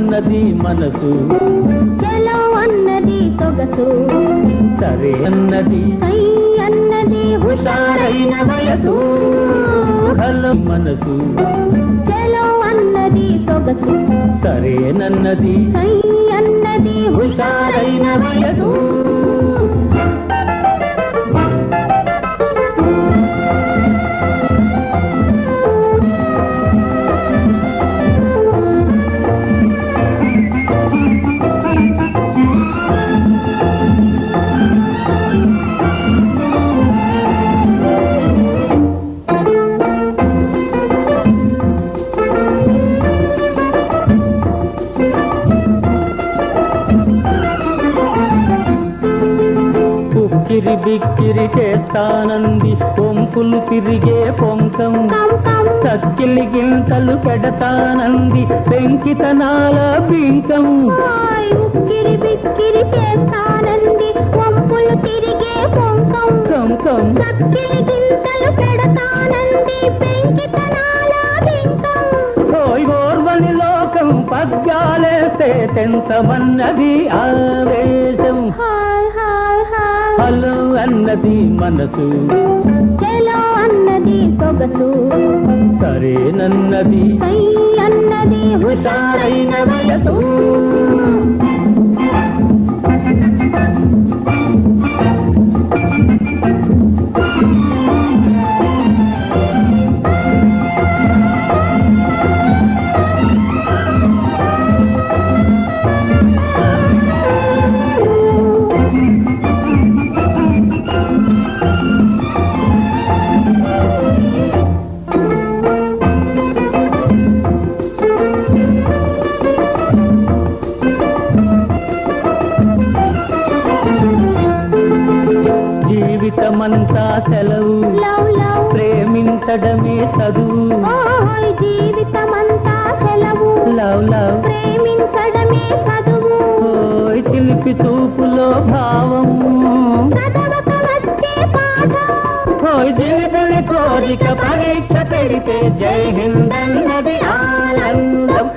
అన్నది మనసు, చలో అన్నది సొగసు, సరే అన్నది సై అన్నది హుషారైన వయసు. హలో మనసు, చలో అన్నది సొగసు, సరేనన్నది సై అన్నది హుషారైన వయసు. ఉక్కిరి బిక్కిరి చేస్తానంది పొంపులు తిరిగే పొంకం, చక్కిలి గింతలు పెడతానంది పెంకితనాల పింకం. ఉక్కిరి బిక్కిరి చేస్తానంది పొంపులు తిరిగే పొంకం, కంకం చక్కిలి గింతలు పెడతానంది పెంకితనాల పింకం. ఓయ్ ఓర్వని లోకం పగ్గాలేస్తే తెంతమన్నది ఆవేశం. హలో అన్నది మనసు, చలో అన్నది సొగసు, సరేనన్నది సై అన్నది హుషారైన వయసు. జీవితమంతా సెలవు, లవ్ లవ్ ప్రేమించడమే చదువు. జీవితమంతా సెలవు, లవ్ లవ్ ప్రేమించడమే చదువు. ఓయ్ చిలిపి చూపులో భావం, చదవక వచ్చే పాఠం. ఓయ్ జీవితని కోరిక పరీక్ష పెడితే జై హింద్ అన్నది ఆనందం.